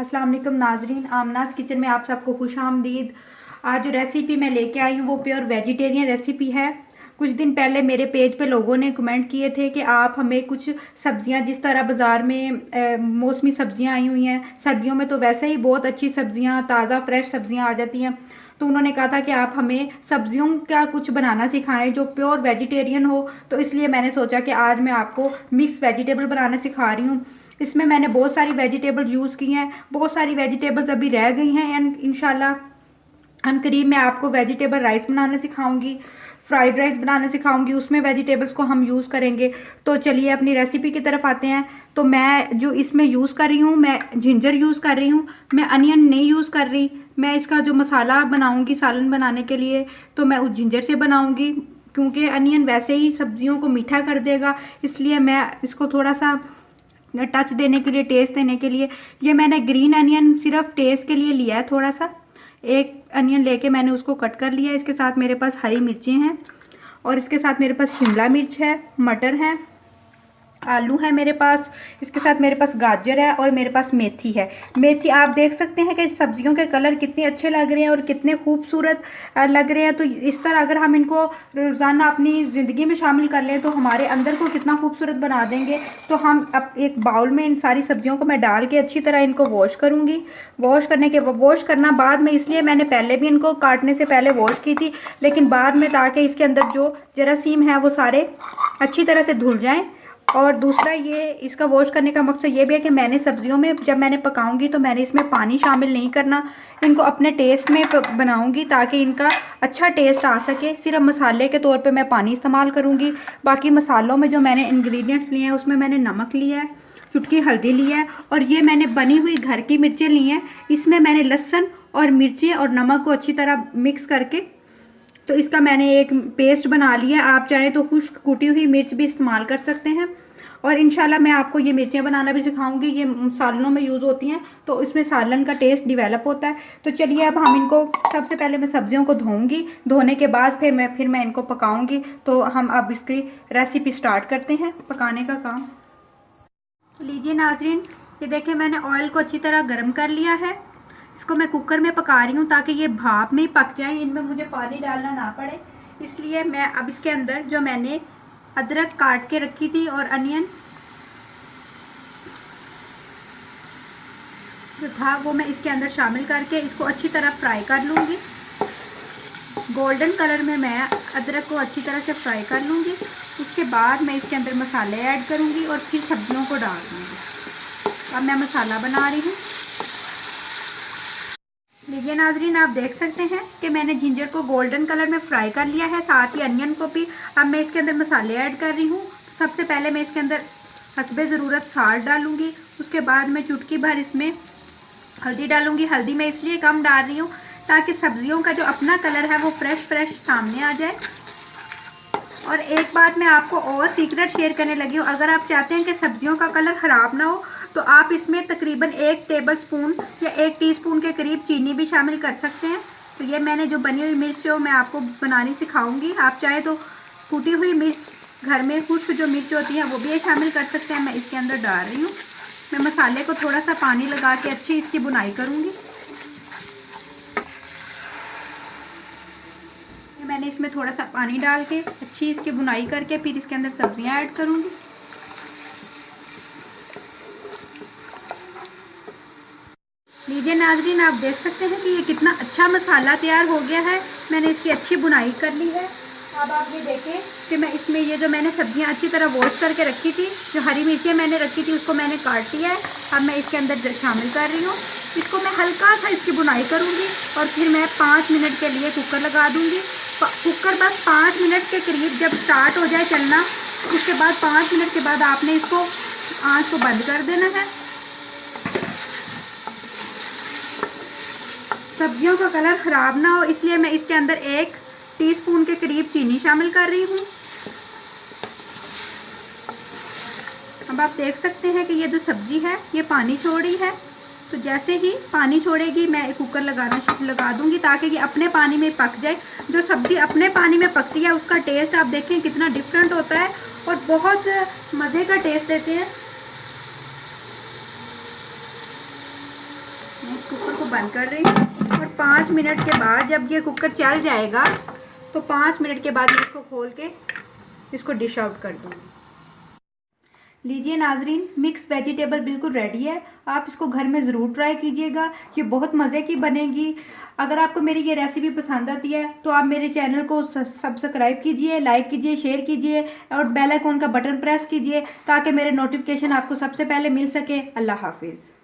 अस्सलाम वालेकुम नाजरीन, आमनाज किचन में आप सबको खुश आमदीद। आज जो रेसिपी मैं लेके आई हूँ वो प्योर वेजिटेरियन रेसिपी है। कुछ दिन पहले मेरे पेज पे लोगों ने कमेंट किए थे कि आप हमें कुछ सब्जियां, जिस तरह बाज़ार में मौसमी सब्जियां आई हुई हैं, सर्दियों में तो वैसे ही बहुत अच्छी सब्जियां, ताज़ा फ्रेश सब्जियां आ जाती हैं, तो उन्होंने कहा था कि आप हमें सब्जियों का कुछ बनाना सिखाएं जो प्योर वेजिटेरियन हो। तो इसलिए मैंने सोचा कि आज मैं आपको मिक्स वेजिटेबल बनाना सिखा रही हूँ। इसमें मैंने बहुत सारी वेजिटेबल यूज़ की हैं, बहुत सारी वेजिटेबल्स अभी रह गई हैं एंड इंशाल्लाह अनकरीब मैं आपको वेजिटेबल राइस बनाना सिखाऊंगी, फ्राइड राइस बनाना सिखाऊंगी, उसमें वेजिटेबल्स को हम यूज़ करेंगे। तो चलिए अपनी रेसिपी की तरफ आते हैं। तो मैं जो इसमें यूज़ कर रही हूँ, मैं जिंजर यूज़ कर रही हूँ, मैं अनियन नहीं यूज़ कर रही। मैं इसका जो मसाला बनाऊँगी सालन बनाने के लिए, तो मैं उस जिंजर से बनाऊँगी, क्योंकि अनियन वैसे ही सब्जियों को मीठा कर देगा, इसलिए मैं इसको थोड़ा सा टच देने के लिए, टेस्ट देने के लिए, ये मैंने ग्रीन अनियन सिर्फ टेस्ट के लिए लिया है। थोड़ा सा एक अनियन लेके मैंने उसको कट कर लिया है। इसके साथ मेरे पास हरी मिर्चें हैं और इसके साथ मेरे पास शिमला मिर्च है, मटर है, आलू है मेरे पास, इसके साथ मेरे पास गाजर है और मेरे पास मेथी है। मेथी आप देख सकते हैं कि सब्जियों के कलर कितने अच्छे लग रहे हैं और कितने खूबसूरत लग रहे हैं। तो इस तरह अगर हम इनको रोज़ाना अपनी ज़िंदगी में शामिल कर लें तो हमारे अंदर को कितना खूबसूरत बना देंगे। तो हम अब एक बाउल में इन सारी सब्जियों को मैं डाल के अच्छी तरह इनको वॉश करूँगी। वॉश करना बाद में, इसलिए मैंने पहले भी इनको काटने से पहले वॉश की थी, लेकिन बाद में, ताकि इसके अंदर जो जरासीम है वो सारे अच्छी तरह से धुल जाएँ। और दूसरा, ये इसका वॉश करने का मकसद ये भी है कि मैंने सब्जियों में जब मैंने पकाऊंगी तो मैंने इसमें पानी शामिल नहीं करना, इनको अपने टेस्ट में बनाऊंगी ताकि इनका अच्छा टेस्ट आ सके। सिर्फ मसाले के तौर पे मैं पानी इस्तेमाल करूंगी। बाकी मसालों में जो मैंने इंग्रेडिएंट्स लिए हैं उसमें मैंने नमक लिया है, चुटकी हल्दी लिया है और ये मैंने बनी हुई घर की मिर्चें ली हैं। इसमें मैंने लहसुन और मिर्चें और नमक को अच्छी तरह मिक्स करके, तो इसका मैंने एक पेस्ट बना लिया है। आप चाहें तो खुश्क कुटी हुई मिर्च भी इस्तेमाल कर सकते हैं। और इंशाल्लाह मैं आपको ये मिर्चें बनाना भी सिखाऊंगी। ये सालनों में यूज़ होती हैं तो इसमें सालन का टेस्ट डिवेलप होता है। तो चलिए अब हम इनको, सबसे पहले मैं सब्जियों को धोऊंगी, धोने के बाद फिर मैं इनको पकाऊंगी। तो हम अब इसकी रेसिपी स्टार्ट करते हैं, पकाने का काम। तो लीजिए नाजरीन, ये देखें मैंने ऑयल को अच्छी तरह गर्म कर लिया है। इसको मैं कुकर में पका रही हूँ ताकि ये भाप में ही पक जाए, इनमें मुझे पानी डालना ना पड़े। इसलिए मैं अब इसके अंदर जो मैंने अदरक काट के रखी थी और अनियन जो था वो मैं इसके अंदर शामिल करके इसको अच्छी तरह फ्राई कर लूँगी। गोल्डन कलर में मैं अदरक को अच्छी तरह से फ्राई कर लूँगी। उसके बाद मैं इसके अंदर मसाले ऐड करूँगी और फिर सब्जियों को डाल दूँगी। अब मैं मसाला बना रही हूँ। लीजिए नाजरीन, आप देख सकते हैं कि मैंने जिंजर को गोल्डन कलर में फ्राई कर लिया है, साथ ही अनियन को भी। अब मैं इसके अंदर मसाले ऐड कर रही हूँ। सबसे पहले मैं इसके अंदर हस्बे ज़रूरत साल्ट डालूँगी। उसके बाद मैं चुटकी भर इसमें हल्दी डालूँगी। हल्दी मैं इसलिए कम डाल रही हूँ ताकि सब्जियों का जो अपना कलर है वो फ्रेश सामने आ जाए। और एक बात मैं आपको और सीक्रेट शेयर करने लगी हूँ, अगर आप चाहते हैं कि सब्जियों का कलर ख़राब ना हो तो आप इसमें तकरीबन 1 टेबलस्पून या 1 टीस्पून के करीब चीनी भी शामिल कर सकते हैं। तो ये मैंने जो बनी हुई मिर्च है मैं आपको बनानी सिखाऊंगी। आप चाहे तो कूटी हुई मिर्च, घर में खुश्क जो मिर्च होती है वो भी शामिल कर सकते हैं। मैं इसके अंदर डाल रही हूँ। मैं मसाले को थोड़ा सा पानी लगा के अच्छी इसकी बुनाई करूँगी। मैंने इसमें थोड़ा सा पानी डाल के अच्छी इसकी बुनाई करके फिर इसके अंदर सब्जियां ऐड करूँगी। लीजिए नाजरीन, आप देख सकते हैं कि ये कितना अच्छा मसाला तैयार हो गया है। मैंने इसकी अच्छी बुनाई कर ली है। अब आप ये देखें कि मैं इसमें ये जो मैंने सब्जियां अच्छी तरह वॉश करके रखी थी, जो हरी मिर्चें मैंने रखी थी उसको मैंने काट लिया है। अब मैं इसके अंदर शामिल कर रही हूँ। इसको मैं हल्का सा इसकी बुनाई करूँगी और फिर मैं 5 मिनट के लिए कुकर लगा दूँगी। कुकर बस 5 मिनट के करीब जब स्टार्ट हो जाए चलना, उसके बाद 5 मिनट के बाद आपने इसको आँच को बंद कर देना है। सब्जियों का कलर ख़राब ना हो इसलिए मैं इसके अंदर 1 टीस्पून के करीब चीनी शामिल कर रही हूँ। अब आप देख सकते हैं कि ये जो सब्जी है ये पानी छोड़ रही है। तो जैसे ही पानी छोड़ेगी मैं कुकर लगा दूंगी ताकि ये अपने पानी में पक जाए। जो सब्जी अपने पानी में पकती है उसका टेस्ट आप देखें कितना डिफरेंट होता है और बहुत मज़े का टेस्ट देते हैं। कुकर को बंद कर रही हूँ और 5 मिनट के बाद जब ये कुकर चल जाएगा तो 5 मिनट के बाद मैं इसको खोल के इसको डिश आउट कर दूँगी। लीजिए नाजरीन, मिक्स वेजिटेबल बिल्कुल रेडी है। आप इसको घर में ज़रूर ट्राई कीजिएगा, ये बहुत मज़े की बनेगी। अगर आपको मेरी ये रेसिपी पसंद आती है तो आप मेरे चैनल को सब्सक्राइब कीजिए, लाइक कीजिए, शेयर कीजिए और बेल आइकॉन का बटन प्रेस कीजिए ताकि मेरे नोटिफिकेशन आपको सबसे पहले मिल सके। अल्लाह हाफिज़।